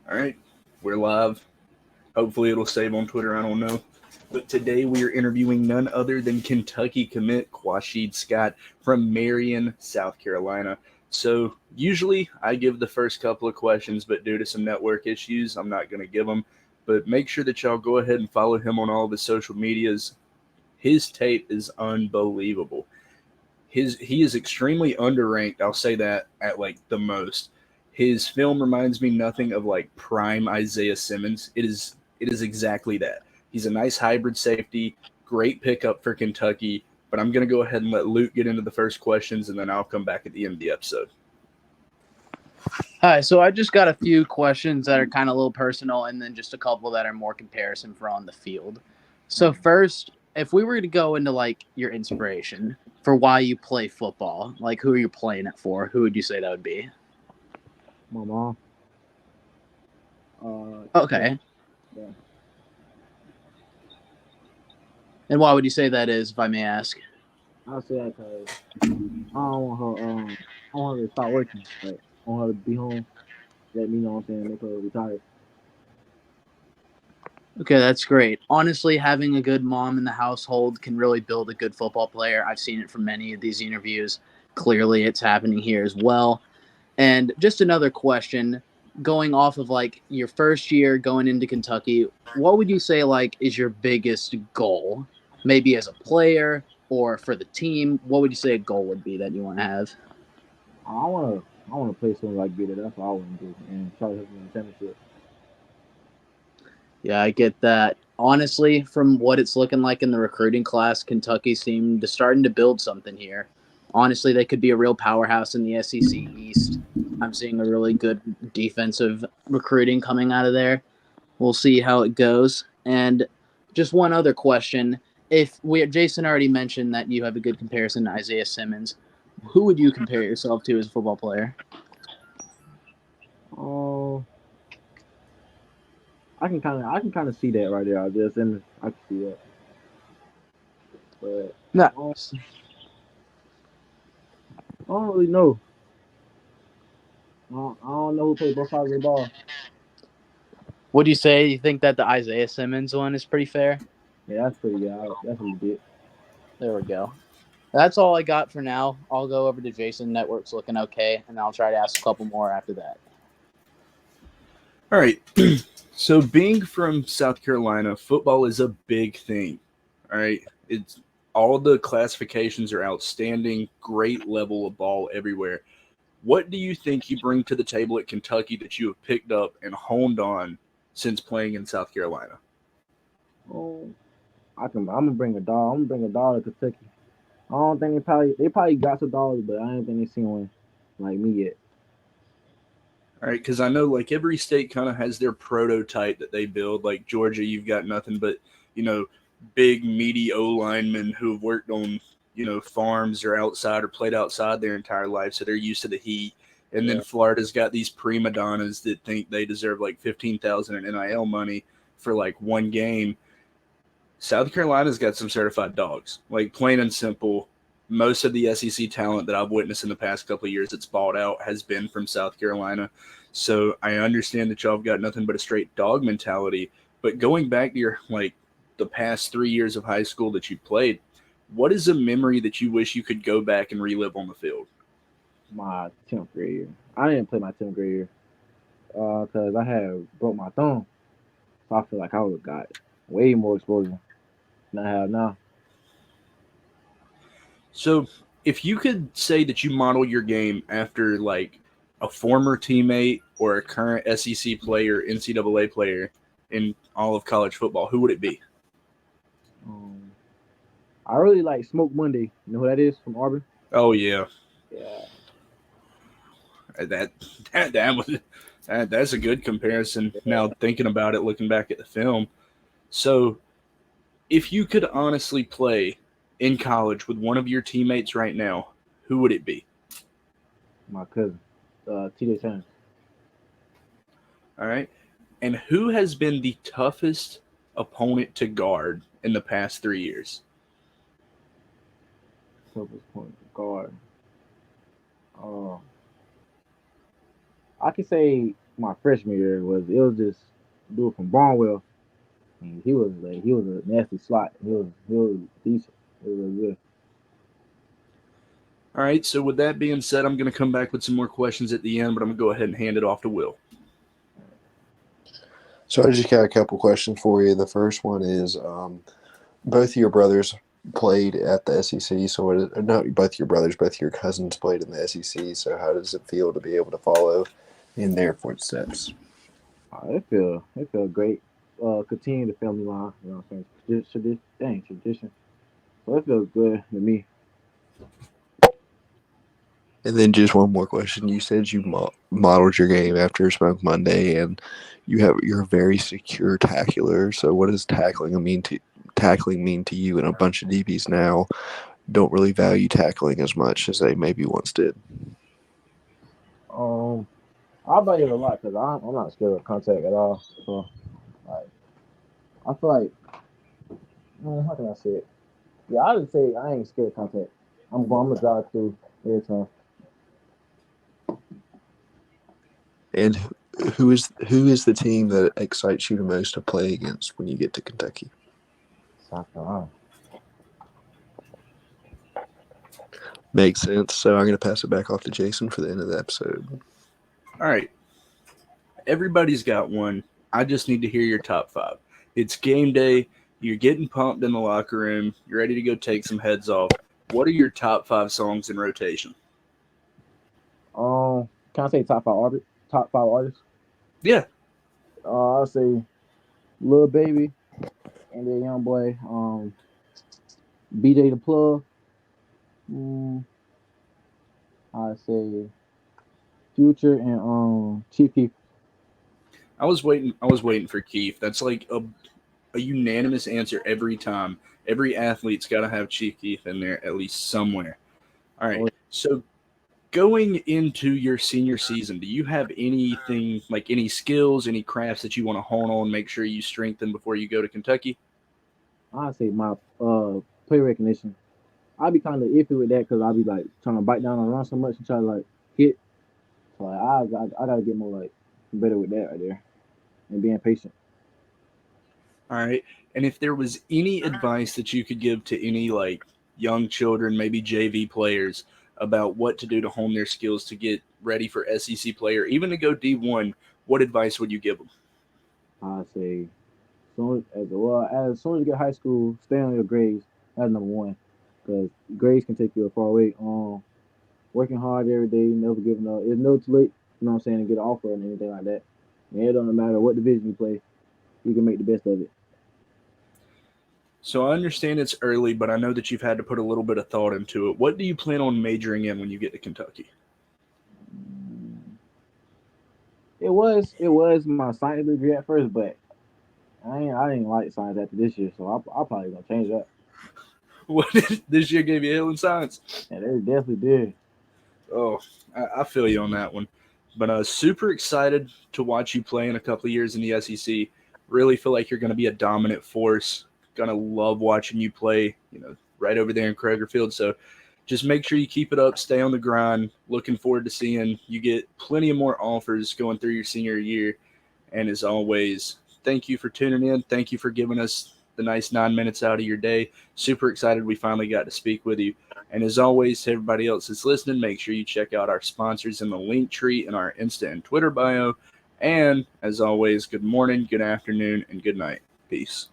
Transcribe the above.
All right, we're live. Hopefully, it'll save on Twitter. I don't know. But today we are interviewing none other than Kentucky commit Quaysheed Scott from Marion, South Carolina. So, usually I give the first couple of questions, but due to some network issues, I'm not going to give them. But make sure that y'all go ahead and follow him on all of his social medias. His tape is unbelievable. He is extremely underranked. I'll say that at like the most. His film reminds me nothing of like prime Isaiah Simmons. It is exactly that. He's a nice hybrid safety, great pickup for Kentucky. But I'm gonna go ahead and let Luke get into the first questions, and then I'll come back at the end of the episode. Hi, so I just got a few questions that are kind of a little personal and then just a couple that are more comparison for on the field. So first, if we were to go into like your inspiration for why you play football, like who are you playing it for? Who would you say that would be? My mom. Okay. Yeah. And why would you say that is, if I may ask? I say that because I don't want her. I want her to stop working. Like, I want her to be home. Let me know what I'm saying. Make her retire. Okay, that's great. Honestly, having a good mom in the household can really build a good football player. I've seen it from many of these interviews. Clearly, it's happening here as well. And just another question, going off of like your first year going into Kentucky, what would you say like is your biggest goal? Maybe as a player or for the team, what would you say a goal would be that you want to have? I wanna play something like good. That's what I want to do, and try to win the championship. Yeah, I get that. Honestly, from what it's looking like in the recruiting class, Kentucky seemed to starting to build something here. Honestly, they could be a real powerhouse in the SEC East. I'm seeing a really good defensive recruiting coming out of there. We'll see how it goes. And just one other question. If we Jason already mentioned that you have a good comparison to Isaiah Simmons, who would you compare yourself to as a football player? Oh, I can kind of see that right there. I can see that, but No. I don't really know. I don't know who played both sides of the ball. Would you say you think that the Isaiah Simmons one is pretty fair? Yeah, that's pretty good. That's legit. There we go. That's all I got for now. I'll go over to Jason. Network's looking okay, and I'll try to ask a couple more after that. All right. So, being from South Carolina, football is a big thing. All right. It's all the classifications are outstanding, great level of ball everywhere. What do you think you bring to the table at Kentucky that you have picked up and honed on since playing in South Carolina? Oh, I'm gonna bring a dog. I'm gonna bring a dog to Kentucky. I don't think they probably got some dollars, but I don't think they seen one like me yet. All right, because I know like every state kind of has their prototype that they build. Like Georgia, you've got nothing but you know big meaty O linemen who have worked on farms or outside or played outside their entire life, so they're used to the heat. And then Yeah, Florida's got these prima donnas that think they deserve like 15,000 in NIL money for like one game. South Carolina's got some certified dogs, like plain and simple. Most of the SEC talent that I've witnessed in the past couple of years that's balled out has been from South Carolina. So I understand that y'all have got nothing but a straight dog mentality. But going back to your like the past 3 years of high school that you played, what is a memory that you wish you could go back and relive on the field? my 10th grade year. I didn't play my 10th grade year because I had broke my thumb, so I feel like I would have got way more exposure than I have now. So if you could say that you model your game after like a former teammate or a current SEC player, NCAA player in all of college football, who would it be? Um, I really like Smoke Monday. You know who that is from Auburn? Oh yeah, Yeah, that that was that's a good comparison. Now yeah. thinking about it, looking back at the film, so if you could honestly play in college with one of your teammates right now, who would it be? My cousin, TJ Turner. All right, and who has been the toughest opponent to guard in the past 3 years? Toughest point guard. Uh, I could say. my freshman year it was just dude from Barnwell. And he was a nasty slot. He was decent. He was really good. All right, so with that being said, I'm going to come back with some more questions at the end, but I'm going to go ahead and hand it off to Will. So I just got a couple questions for you. The first one is both of your brothers played at the SEC. So not both your brothers, both your cousins played in the SEC. So how does it feel to be able to follow in their footsteps? It feel great. Continue the family line. You know what I'm saying? Tradition. So it feels good to me. And then just one more question. You said you modeled your game after Smoke Monday, and you're a very secure tackler. So what does tackling mean to you? And a bunch of DBs now don't really value tackling as much as they maybe once did. I value it a lot because I'm not scared of contact at all. So like I feel like how can I say it? Yeah, I would say I ain't scared of contact. I'm gonna drive through every time. And who is the team that excites you the most to play against when you get to Kentucky? South Carolina. Makes sense. So I'm going to pass it back off to Jason for the end of the episode. All right. Everybody's got one. I just need to hear your top 5. It's game day. You're getting pumped in the locker room. You're ready to go take some heads off. What are your top 5 songs in rotation? Can I say top five artists? Top 5 artists? Yeah. I'll say Lil Baby and the Young Boy. BJ the Plug. I say Future and Chief Keef. I was waiting for Keith. That's like a unanimous answer every time. Every athlete's got to have Chief Keith in there at least somewhere. All right. So going into your senior season, do you have anything like any skills, any crafts that you want to hone on, make sure you strengthen before you go to Kentucky? I say my play recognition. I'll be kind of iffy with that because I'll be like trying to bite down and run so much and try to like hit. So like, I gotta get more like better with that right there and being patient. All right. And if there was any advice that you could give to any like young children, maybe JV players, about what to do to hone their skills to get ready for SEC player, even to go D1, what advice would you give them? I say as soon as you get high school, stay on your grades. That's number one, because grades can take you a far way. Working hard every day, never giving up. It's never too late. You know what I'm saying, to get an offer and anything like that. And it doesn't matter what division you play, you can make the best of it. So I understand it's early, but I know that you've had to put a little bit of thought into it. What do you plan on majoring in when you get to Kentucky? It was my science degree at first, but I didn't like science after this year, so I probably gonna change that. What this year gave you hell in science? Yeah, they definitely did. Oh, I feel you on that one. But super excited to watch you play in a couple of years in the SEC. Really feel like you're going to be a dominant force. Gonna love watching you play. Right over there in Kroger Field. So just make sure you keep it up. Stay on the grind. Looking forward to seeing you get plenty of more offers going through your senior year. And as always, thank you for tuning in. Thank you for giving us the nice 9 minutes out of your day. Super excited we finally got to speak with you. And as always, to everybody else that's listening, make sure you check out our sponsors in the link tree in our Insta and Twitter bio. And as always, good morning, good afternoon, and good night. Peace.